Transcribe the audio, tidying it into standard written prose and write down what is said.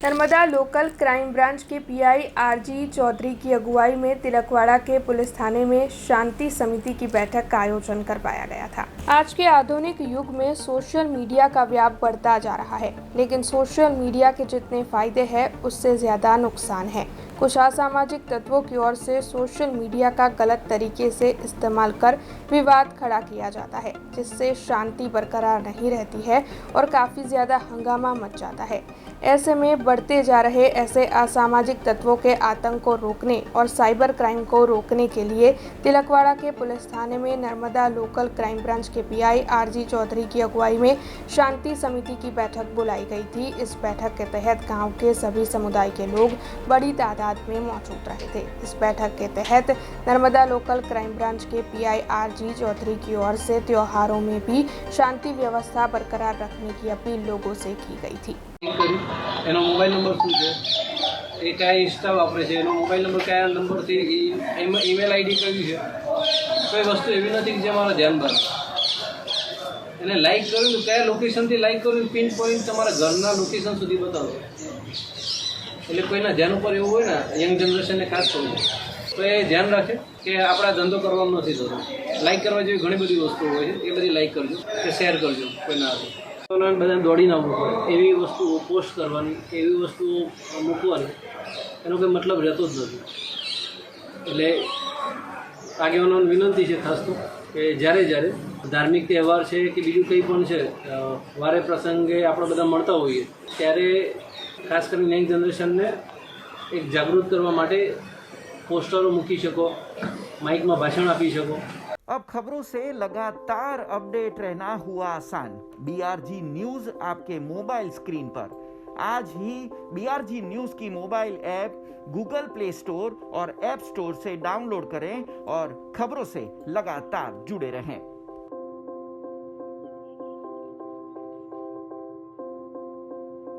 Narmada local crime branch के pi RG Chaudhary की अगुवाई में तिलकवाड़ा के पुलिस थाने में शांति समिति की बैठक का आयोजन करवाया गया था। आज के आधुनिक युग में सोशल मीडिया का व्याप बढ़ता जा रहा है, लेकिन सोशल मीडिया के जितने फायदे हैं उससे ज्यादा नुकसान है। कुछ असामाजिक तत्वों की ओर से सोशल मीडिया का गलत तरीके से इस्तेमाल कर विवाद खड़ा किया जाता है, जिससे शांति बरकरार नहीं रहती है और काफ़ी ज़्यादा हंगामा मच जाता है। ऐसे में बढ़ते जा रहे ऐसे असामाजिक तत्वों के आतंक को रोकने और साइबर क्राइम को रोकने के लिए तिलकवाड़ा के पुलिस थाने में नर्मदा लोकल क्राइम ब्रांच के पीआई आरजी चौधरी की अगुवाई में शांति समिति की बैठक बुलाई गई थी। इस बैठक के तहत गांव के सभी समुदाय के लोग बड़ी तादाद में मौजूद रहे थे। इस बैठक के तहत नर्मदा लोकल क्राइम ब्रांच के पीआई आरजी चौधरी की ओर से त्योहारों में भी शांति व्यवस्था बरकरार रखने की अपील लोगों से की गई थी। એનો મોબાઈલ નંબર શું છે, એ કયા ઇન્સ્ટા વાપરે છે, એનો મોબાઈલ નંબર કયા નંબરથી, ઈમેલ આઈડી કઈ છે, કોઈ વસ્તુ એવી નથી કે જે મારા ધ્યાન બહાર એને લાઈક કર્યું તો કયા લોકેશનથી લાઈક કર્યું, પિન પોઈન્ટ તમારા ઘરના લોકેશન સુધી બતાવો। એટલે કોઈના ધ્યાન ઉપર એવું હોય ને, યંગ જનરેશનને ખાસ કહું તો એ ધ્યાન રાખે કે આપણા ધંધો કરવાનો નથી થતો। લાઈક કરવા જેવી ઘણી બધી વસ્તુઓ હોય છે, એ બધી લાઈક કરજો કે શેર કરજો કોઈના હાથે। બધા દોડીને આવવું પડે એવી વસ્તુઓ પોસ્ટ કરવાની, એવી વસ્તુઓ મૂકવાની, એનો કોઈ મતલબ રહેતો જ નથી। એટલે આગેવાનોને વિનંતી છે ખાસ તો કે જ્યારે જ્યારે ધાર્મિક તહેવાર છે કે બીજું કંઈ પણ છે, વારે પ્રસંગે આપણે બધા મળતા હોઈએ ત્યારે ખાસ કરીને યંગ જનરેશનને એક જાગૃત કરવા માટે પોસ્ટરો મૂકી શકો, માઇકમાં ભાષણ આપી શકો। अब खबरों से लगातार अपडेट रहना हुआ आसान। बीआरजी न्यूज आपके मोबाइल स्क्रीन पर। आज ही बीआरजी न्यूज की mobile app Google play store और ऐप स्टोर से डाउनलोड करें और खबरों से लगातार जुड़े रहें।